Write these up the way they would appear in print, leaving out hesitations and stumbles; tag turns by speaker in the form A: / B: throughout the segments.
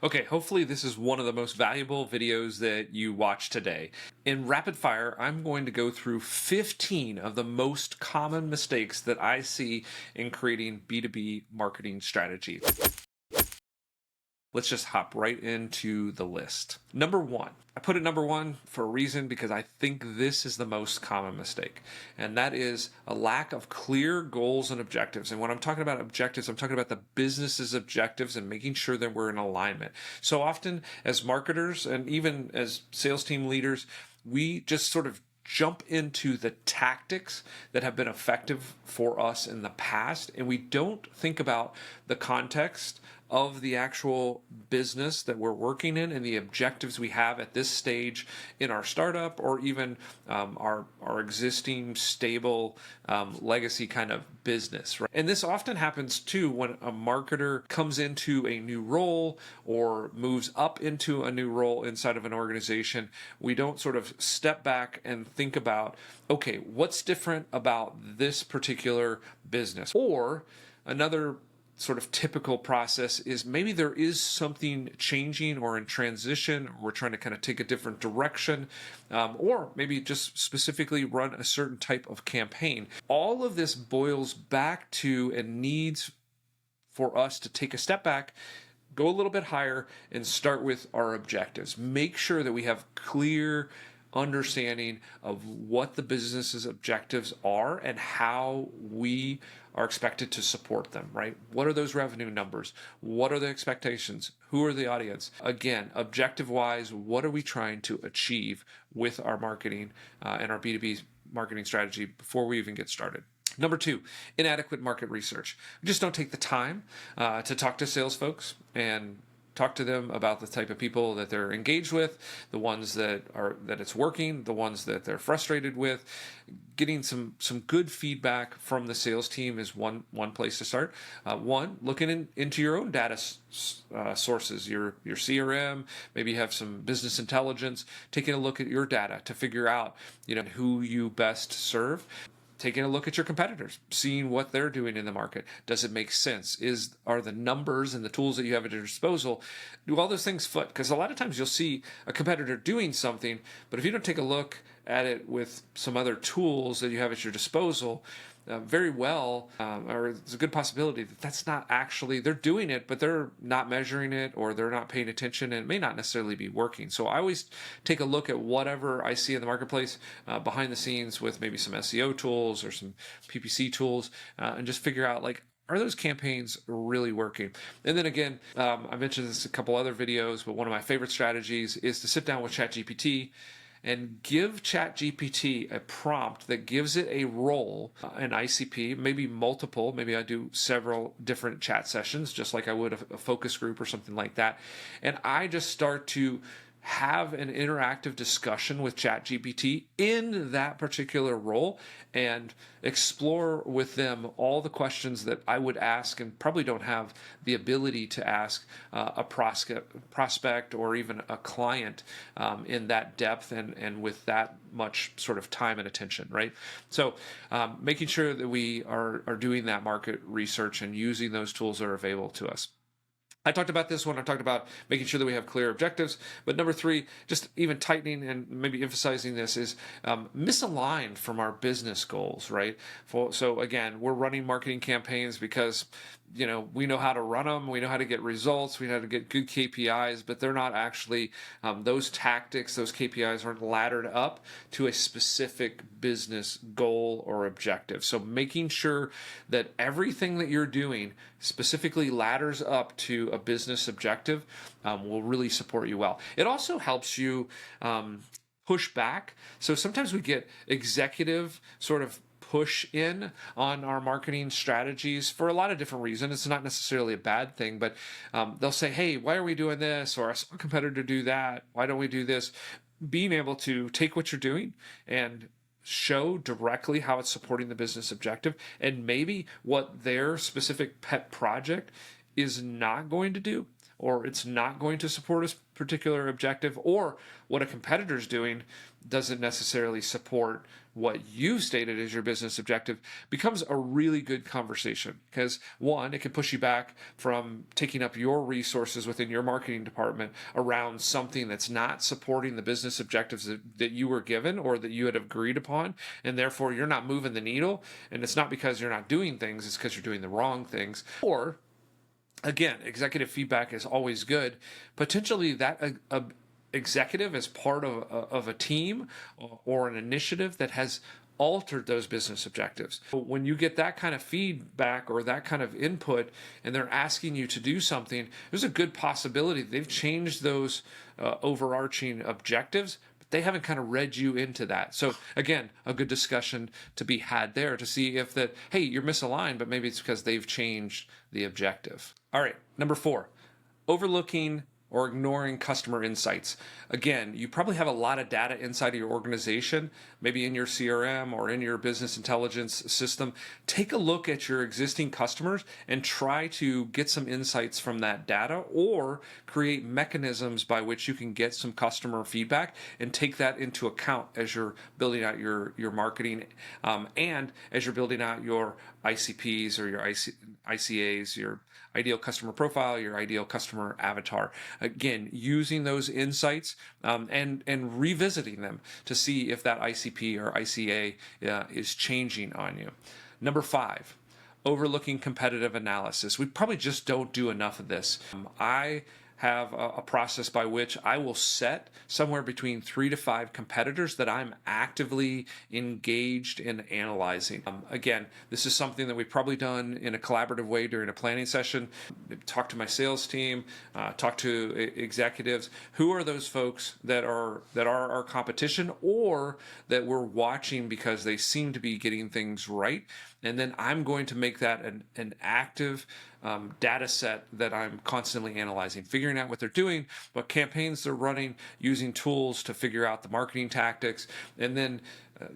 A: Okay, hopefully this is one of the most valuable videos that you watch today. In rapid fire, I'm going to go through 15 of the most common mistakes that I see in creating B2B marketing strategy. Let's just hop right into the list. Number one, I put it number one for a reason because I think this is the most common mistake, and that is a lack of clear goals and objectives. And when I'm talking about objectives, I'm talking about the business's objectives and making sure that we're in alignment. So often, as marketers and even as sales team leaders, we just sort of jump into the tactics that have been effective for us in the past, and we don't think about the context of the actual business that we're working in and the objectives we have at this stage in our startup or even our existing stable legacy kind of business, right? And this often happens too when a marketer comes into a new role or moves up into a new role inside of an organization. We don't sort of step back and think about, okay, what's different about this particular business? Or another sort of typical process is maybe there is something changing or in transition, or we're trying to kind of take a different direction, or maybe just specifically run a certain type of campaign. All of this boils back to and needs for us to take a step back, go a little bit higher, and start with our objectives. Make sure that we have clear understanding of what the business's objectives are and how we are expected to support them, right? What are those revenue numbers? What are the expectations? Who are the audience? Again, objective wise, what are we trying to achieve with our marketing and our B2B marketing strategy before we even get started? Number two, inadequate market research. We just don't take the time to talk to sales folks and talk to them about the type of people that they're engaged with, the ones that it's working, the ones that they're frustrated with. Getting some good feedback from the sales team is one place to start. Looking into your own data sources, your CRM. Maybe you have some business intelligence. Taking a look at your data to figure out who you best serve. Taking a look at your competitors, seeing what they're doing in the market. Does it make sense? Are the numbers and the tools that you have at your disposal, do all those things fit? Because a lot of times you'll see a competitor doing something, but if you don't take a look at it with some other tools that you have at your disposal, very well, or it's a good possibility that that's not actually, they're doing it, but they're not measuring it or they're not paying attention and it may not necessarily be working. So I always take a look at whatever I see in the marketplace behind the scenes with maybe some SEO tools or some PPC tools and just figure out are those campaigns really working? And then again, I mentioned this in a couple other videos, but one of my favorite strategies is to sit down with ChatGPT and give ChatGPT a prompt that gives it a role, an ICP, maybe multiple. Maybe I do several different chat sessions, just like I would a focus group or something like that. And I just start to have an interactive discussion with ChatGPT in that particular role and explore with them all the questions that I would ask and probably don't have the ability to ask a prospect or even a client in that depth and with that much sort of time and attention, right? So making sure that we are doing that market research and using those tools that are available to us. I talked about this when I talked about making sure that we have clear objectives. But number three, just even tightening and maybe emphasizing this is misaligned from our business goals, right? So again, we're running marketing campaigns because we know how to run them, we know how to get results, we know how to get good KPIs, but they're not actually, those tactics, those KPIs aren't laddered up to a specific business goal or objective. So making sure that everything that you're doing specifically ladders up to a business objective will really support you well. It also helps you push back. So sometimes we get executive sort of push in on our marketing strategies for a lot of different reasons. It's not necessarily a bad thing, but they'll say, hey, why are we doing this? Or I saw a competitor do that. Why don't we do this? Being able to take what you're doing and show directly how it's supporting the business objective and maybe what their specific pet project is not going to do or it's not going to support a particular objective, or what a competitor's doing doesn't necessarily support what you've stated as your business objective, becomes a really good conversation. Because one, it can push you back from taking up your resources within your marketing department around something that's not supporting the business objectives that you were given or that you had agreed upon, and therefore you're not moving the needle. And it's not because you're not doing things, it's because you're doing the wrong things. Or again, executive feedback is always good. Potentially that executive as part of a team or an initiative that has altered those business objectives. When you get that kind of feedback or that kind of input and they're asking you to do something, there's a good possibility they've changed those overarching objectives, but they haven't kind of read you into that. So again, a good discussion to be had there to see if that, hey, you're misaligned, but maybe it's because they've changed the objective. All right, number 4, overlooking or ignoring customer insights. Again, you probably have a lot of data inside of your organization, maybe in your CRM or in your business intelligence system. Take a look at your existing customers and try to get some insights from that data, or create mechanisms by which you can get some customer feedback and take that into account as you're building out your marketing and as you're building out your ICPs or your ICAs, your ideal customer profile, your ideal customer avatar. Again, using those insights and revisiting them to see if that ICP or ICA is changing on you. Number 5, overlooking competitive analysis. We probably just don't do enough of this. I have a process by which I will set somewhere between 3 to 5 competitors that I'm actively engaged in analyzing. Again, this is something that we've probably done in a collaborative way during a planning session. Talk to my sales team, talk to executives. Who are those folks that are our competition, or that we're watching because they seem to be getting things right? And then I'm going to make that an active data set that I'm constantly analyzing, figuring out what they're doing, what campaigns they're running, using tools to figure out the marketing tactics, and then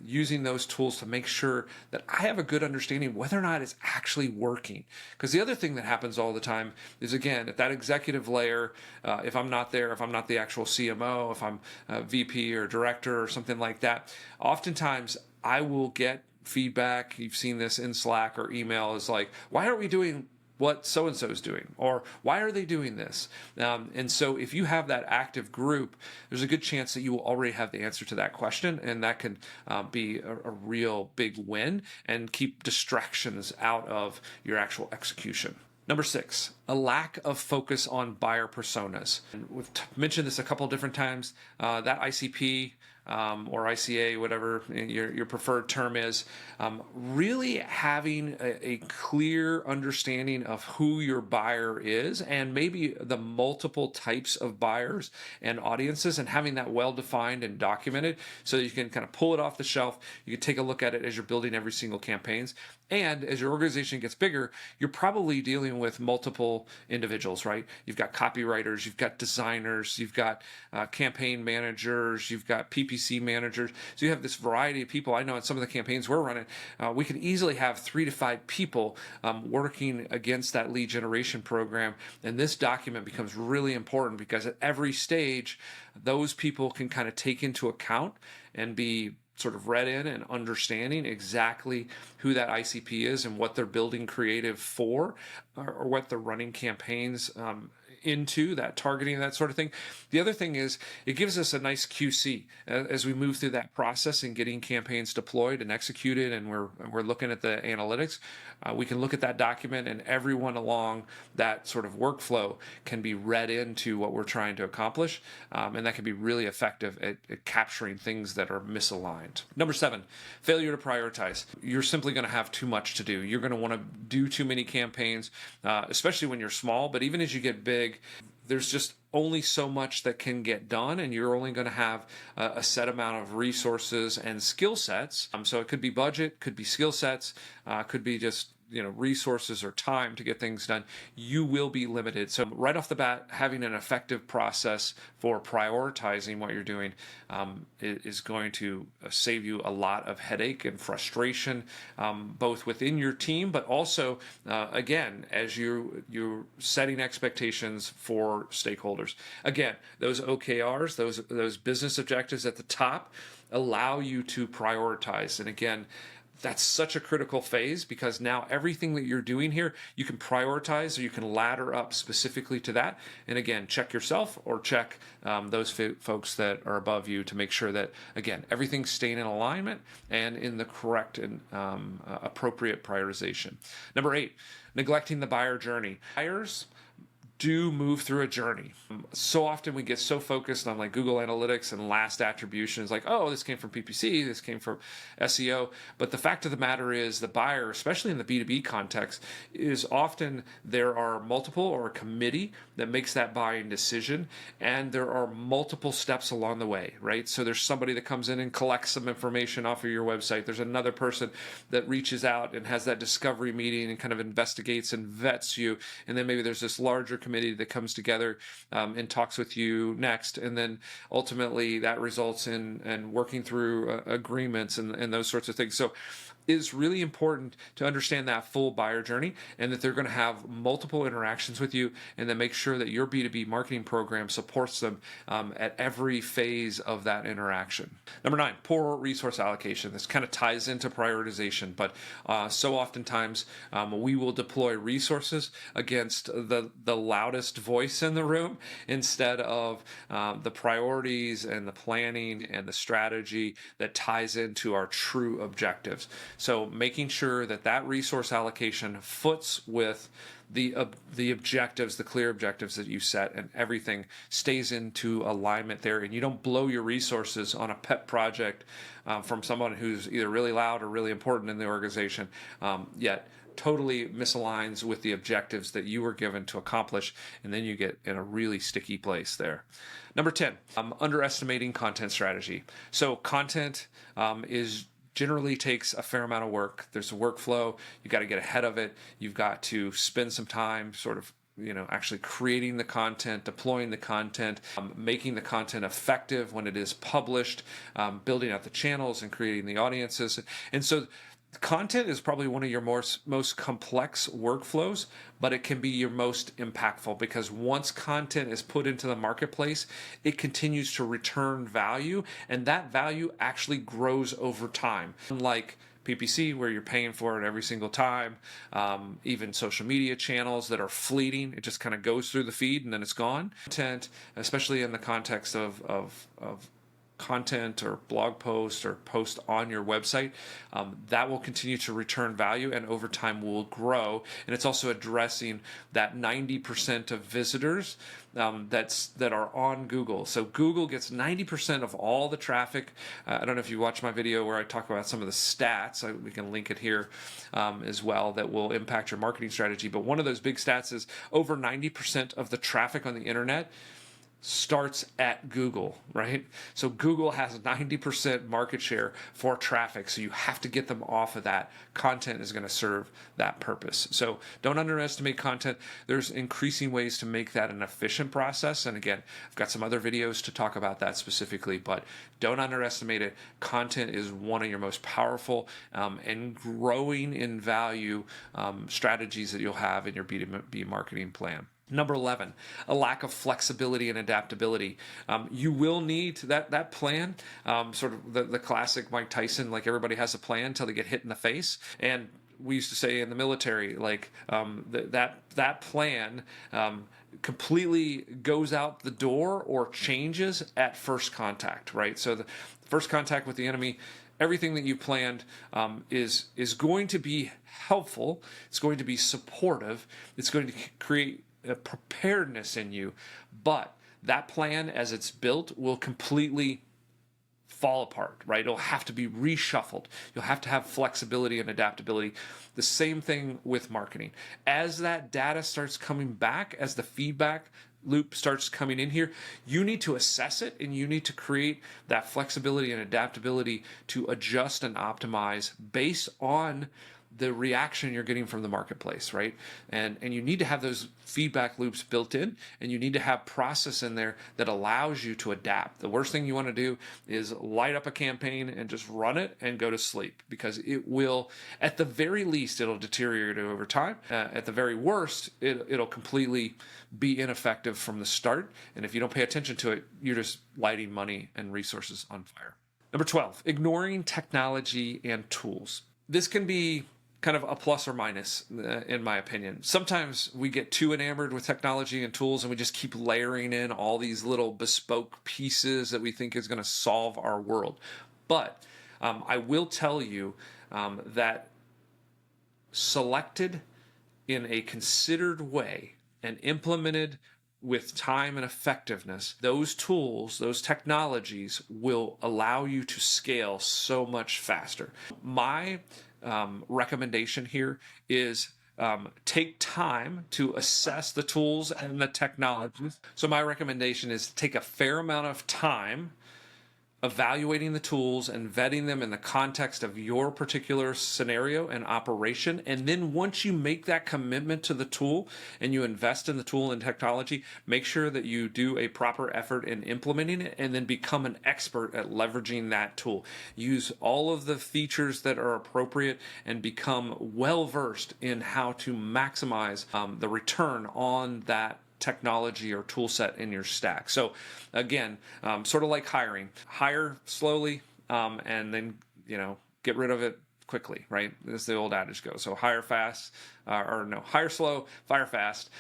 A: using those tools to make sure that I have a good understanding whether or not it's actually working. Because the other thing that happens all the time is, again, at that executive layer, if I'm not there, if I'm not the actual CMO, if I'm a VP or director or something like that, oftentimes I will get feedback. You've seen this in Slack or email, is like, why aren't we doing what so-and-so is doing, or why are they doing this? And so if you have that active group, there's a good chance that you will already have the answer to that question, and that can be a real big win and keep distractions out of your actual execution. Number 6, a lack of focus on buyer personas. And we've mentioned this a couple of different times. That ICP or ICA, whatever your preferred term is, really having a clear understanding of who your buyer is, and maybe the multiple types of buyers and audiences, and having that well defined and documented so that you can kind of pull it off the shelf. You can take a look at it as you're building every single campaigns. And as your organization gets bigger, you're probably dealing with multiple individuals, right? You've got copywriters, you've got designers, you've got campaign managers, you've got PPC managers. So you have this variety of people. I know in some of the campaigns we're running, we can easily have 3 to 5 people working against that lead generation program. And this document becomes really important because at every stage, those people can kind of take into account and be sort of read in and understanding exactly who that ICP is and what they're building creative for, or what they're running campaigns into, that targeting, that sort of thing. The other thing is it gives us a nice QC as we move through that process and getting campaigns deployed and executed, and we're looking at the analytics. We can look at that document, and everyone along that sort of workflow can be read into what we're trying to accomplish, and that can be really effective at capturing things that are misaligned. Number 7, failure to prioritize. You're simply going to have too much to do. You're going to want to do too many campaigns, especially when you're small, but even as you get big, there's just only so much that can get done, and you're only going to have a set amount of resources and skill sets. So it could be budget, could be skill sets, could be just resources or time to get things done, you will be limited. So right off the bat, having an effective process for prioritizing what you're doing is going to save you a lot of headache and frustration, both within your team, but also again, as you're setting expectations for stakeholders. Again, those OKRs, those business objectives at the top, allow you to prioritize. And again, that's such a critical phase, because now everything that you're doing here, you can prioritize, or you can ladder up specifically to that. And again, check yourself or check those folks that are above you to make sure that, again, everything's staying in alignment and in the correct and appropriate prioritization. Number 8, neglecting the buyer journey. Buyers do move through a journey. So often we get so focused on like Google Analytics and last attributions, like, oh, this came from PPC, this came from SEO. But the fact of the matter is, the buyer, especially in the B2B context, is often there are multiple, or a committee that makes that buying decision, and there are multiple steps along the way, right? So there's somebody that comes in and collects some information off of your website. There's another person that reaches out and has that discovery meeting and kind of investigates and vets you. And then maybe there's this larger committee that comes together and talks with you next, and then ultimately that results in working through agreements and those sorts of things. So it's really important to understand that full buyer journey, and that they're going to have multiple interactions with you, and then make sure that your B2B marketing program supports them at every phase of that interaction. Number 9, poor resource allocation. This kind of ties into prioritization, but so oftentimes we will deploy resources against the loudest voice in the room, instead of the priorities and the planning and the strategy that ties into our true objectives. So making sure that resource allocation foots with the objectives, the clear objectives that you set, and everything stays into alignment there, and you don't blow your resources on a pet project from someone who's either really loud or really important in the organization, yet totally misaligns with the objectives that you were given to accomplish, and then you get in a really sticky place there. Number 10, underestimating content strategy. So content generally takes a fair amount of work. There's a workflow. You got to get ahead of it. You've got to spend some time sort of actually creating the content, deploying the content, making the content effective when it is published, building out the channels and creating the audiences. And so content is probably one of your most complex workflows, but it can be your most impactful, because once content is put into the marketplace, it continues to return value, and that value actually grows over time. Unlike PPC, where you're paying for it every single time, even social media channels that are fleeting, it just kind of goes through the feed and then it's gone. Content, especially in the context of content or blog post or post on your website, that will continue to return value, and over time will grow. And it's also addressing that 90% of visitors that are on Google. So Google gets 90% of all the traffic. I don't know if you watched my video where I talk about some of the stats. We can link it here as well, that will impact your marketing strategy. But one of those big stats is over 90% of the traffic on the internet starts at Google, right? So Google has 90% market share for traffic, so you have to get them off of that. Content is going to serve that purpose. So don't underestimate content. There's increasing ways to make that an efficient process, and again, I've got some other videos to talk about that specifically, but don't underestimate it. Content is one of your most powerful and growing in value strategies that you'll have in your B2B marketing plan. Number 11, a lack of flexibility and adaptability. You will need that plan, sort of the classic Mike Tyson, like everybody has a plan until they get hit in the face. And we used to say in the military, like that plan completely goes out the door or changes at first contact, right? So the first contact with the enemy, everything that you planned is going to be helpful. It's going to be supportive. It's going to create a preparedness in you, but that plan as it's built will completely fall apart, right? It'll have to be reshuffled. You'll have to have flexibility and adaptability. The same thing with marketing. As that data starts coming back, as the feedback loop starts coming in here, you need to assess it, and you need to create that flexibility and adaptability to adjust and optimize based on the reaction you're getting from the marketplace, right? And you need to have those feedback loops built in, and you need to have process in there that allows you to adapt. The worst thing you want to do is light up a campaign and just run it and go to sleep, because it will, at the very least, it'll deteriorate over time. At the very worst, it'll completely be ineffective from the start. And if you don't pay attention to it, you're just lighting money and resources on fire. Number 12, ignoring technology and tools. This can be kind of a plus or minus, in my opinion. Sometimes we get too enamored with technology and tools, and we just keep layering in all these little bespoke pieces that we think is going to solve our world. But I will tell you that selected in a considered way and implemented with time and effectiveness, those tools, those technologies will allow you to scale so much faster. My recommendation here is take time to assess the tools and the technologies. So my recommendation is take a fair amount of time evaluating the tools and vetting them in the context of your particular scenario and operation. And then once you make that commitment to the tool and you invest in the tool and technology, make sure that you do a proper effort in implementing it, and then become an expert at leveraging that tool. Use all of the features that are appropriate and become well versed in how to maximize the return on that technology or tool set in your stack. So again, sort of like hiring, hire slowly, and then, get rid of it quickly, right? As the old adage goes. So hire fast, hire slow, fire fast.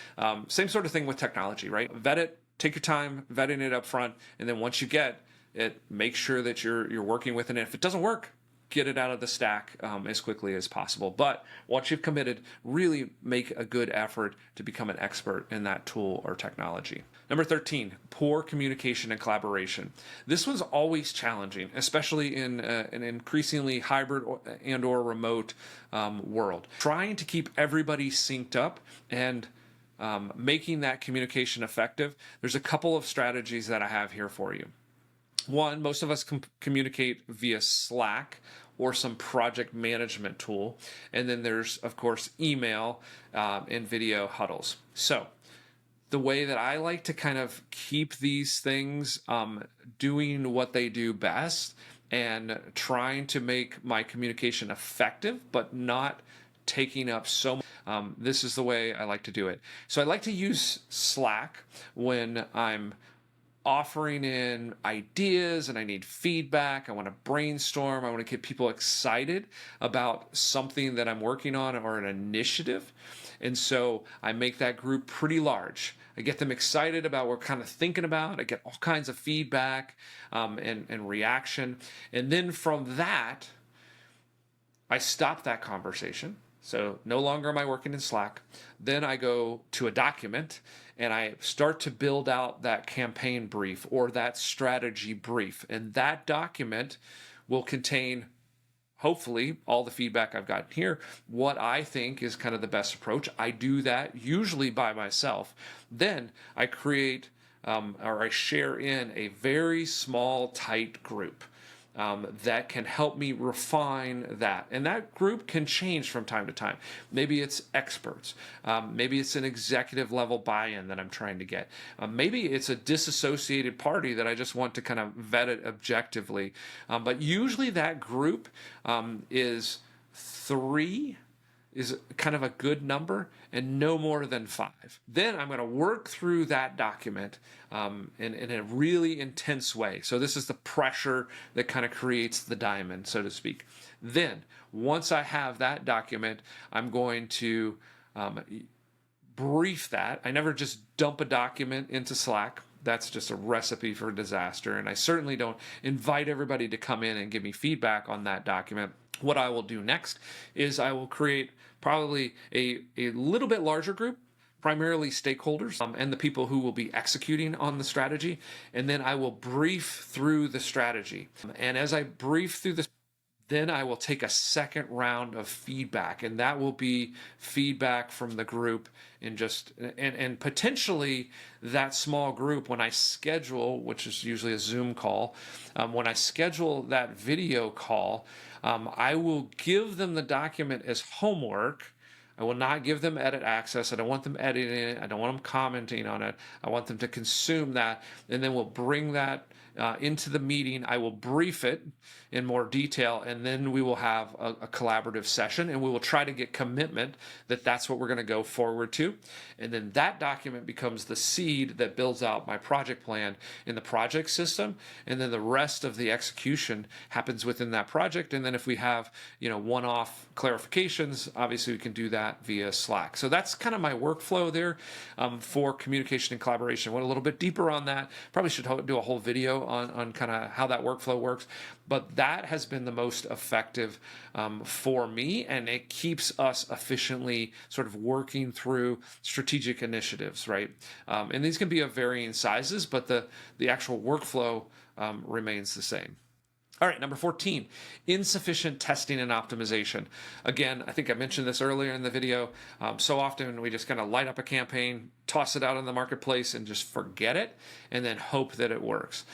A: Same sort of thing with technology, right? Vet it, take your time vetting it up front. And then once you get it, make sure that you're working with it. And if it doesn't work, get it out of the stack as quickly as possible. But once you've committed, really make a good effort to become an expert in that tool or technology. Number 13, poor communication and collaboration. This was always challenging, especially in an increasingly hybrid and/or remote world. Trying to keep everybody synced up and making that communication effective. There's a couple of strategies that I have here for you. One, most of us communicate via Slack or some project management tool. And then there's, of course, email and video huddles. So the way that I like to kind of keep these things doing what they do best and trying to make my communication effective, but not taking up so much. This is the way I like to do it. So I like to use Slack when I'm offering in ideas and I need feedback. I want to brainstorm. I want to get people excited about something that I'm working on or an initiative. And so I make that group pretty large. I get them excited about what we're kind of thinking about. I get all kinds of feedback and reaction. And then from that, I stop that conversation. So no longer am I working in Slack. Then I go to a document and I start to build out that campaign brief or that strategy brief. And that document will contain, hopefully, all the feedback I've gotten here, what I think is kind of the best approach. I do that usually by myself. Then I create or I share in a very small, tight group. That can help me refine that. And that group can change from time to time. Maybe it's experts. Maybe it's an executive level buy-in that I'm trying to get. Maybe it's a disassociated party that I just want to kind of vet it objectively. But usually that group is 3 is kind of a good number, and no more than 5. Then I'm going to work through that document in a really intense way. So this is the pressure that kind of creates the diamond, so to speak. Then, once I have that document, I'm going to brief that. I never just dump a document into Slack. That's just a recipe for disaster. And I certainly don't invite everybody to come in and give me feedback on that document. What I will do next is I will create probably a little bit larger group, primarily stakeholders and the people who will be executing on the strategy. And then I will brief through the strategy. And as I brief through the Then I will take a second round of feedback, and that will be feedback from the group and potentially that small group when I schedule, which is usually a Zoom call, when I schedule that video call, I will give them the document as homework. I will not give them edit access. I don't want them editing it. I don't want them commenting on it. I want them to consume that, and then we'll bring that into the meeting. I will brief it in more detail, and then we will have a collaborative session, and we will try to get commitment that that's what we're going to go forward to. And then that document becomes the seed that builds out my project plan in the project system, and then the rest of the execution happens within that project. And then if we have, one-off clarifications, obviously we can do that via Slack. So that's kind of my workflow there for communication and collaboration. Went a little bit deeper on that. Probably should do a whole video on kind of how that workflow works. But that has been the most effective for me, and it keeps us efficiently sort of working through strategic initiatives, right? And these can be of varying sizes, but the actual workflow remains the same. All right, number 14, insufficient testing and optimization. Again, I think I mentioned this earlier in the video. So often we just kind of light up a campaign, toss it out in the marketplace, and just forget it, and then hope that it works.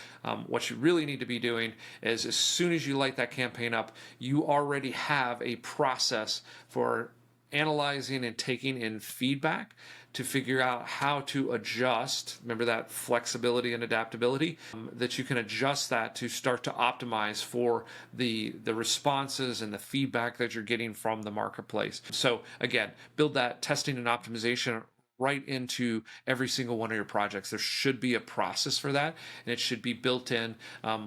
A: What you really need to be doing is as soon as you light that campaign up, you already have a process for analyzing and taking in feedback to figure out how to adjust. Remember that flexibility and adaptability, that you can adjust that to start to optimize for the responses and the feedback that you're getting from the marketplace. So again, build that testing and optimization right into every single one of your projects. There should be a process for that, and it should be built in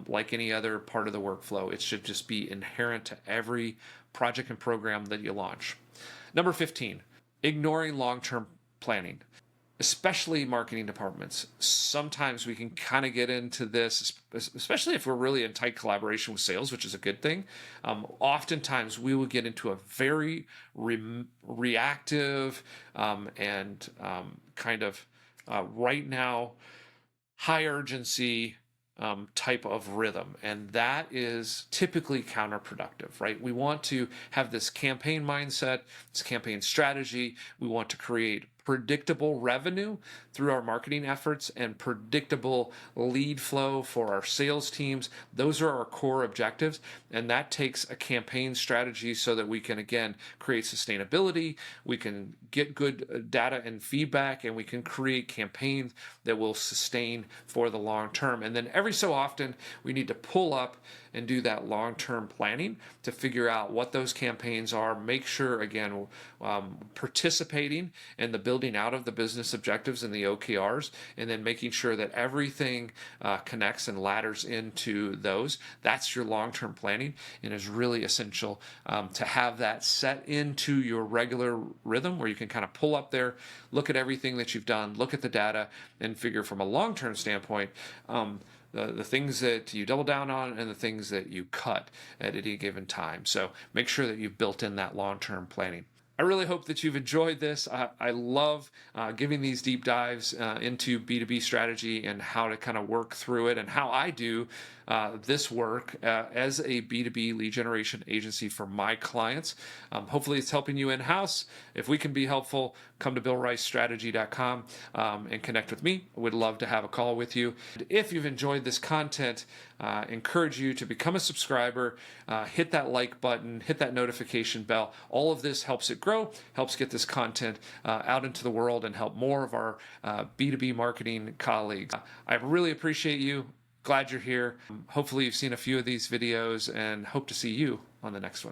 A: like any other part of the workflow. It should just be inherent to every project and program that you launch. Number 15, ignoring long-term planning, especially marketing departments. Sometimes we can kind of get into this, especially if we're really in tight collaboration with sales, which is a good thing. Oftentimes we will get into a very reactive and kind of right now high urgency type of rhythm. And that is typically counterproductive, right? We want to have this campaign mindset, this campaign strategy. We want to create predictable revenue through our marketing efforts and predictable lead flow for our sales teams. Those are our core objectives, and that takes a campaign strategy so that we can, again, create sustainability, we can get good data and feedback, and we can create campaigns that will sustain for the long term. And then every so often, we need to pull up and do that long-term planning to figure out what those campaigns are, make sure, again, participating in the building out of the business objectives and the OKRs, and then making sure that everything connects and ladders into those. That's your long-term planning, and is really essential to have that set into your regular rhythm where you can kind of pull up there, look at everything that you've done, look at the data, and figure from a long-term standpoint, the things that you double down on and the things that you cut at any given time. So make sure that you've built in that long-term planning. I really hope that you've enjoyed this. I love giving these deep dives into B2B strategy and how to kind of work through it, and how I do this work as a B2B lead generation agency for my clients. Hopefully it's helping you in-house. If we can be helpful, come to BillRiceStrategy.com and connect with me. I would love to have a call with you. If you've enjoyed this content, encourage you to become a subscriber, hit that like button, hit that notification bell. All of this helps it grow, helps get this content out into the world, and help more of our B2B marketing colleagues. I really appreciate you. Glad you're here. Hopefully you've seen a few of these videos, and hope to see you on the next one.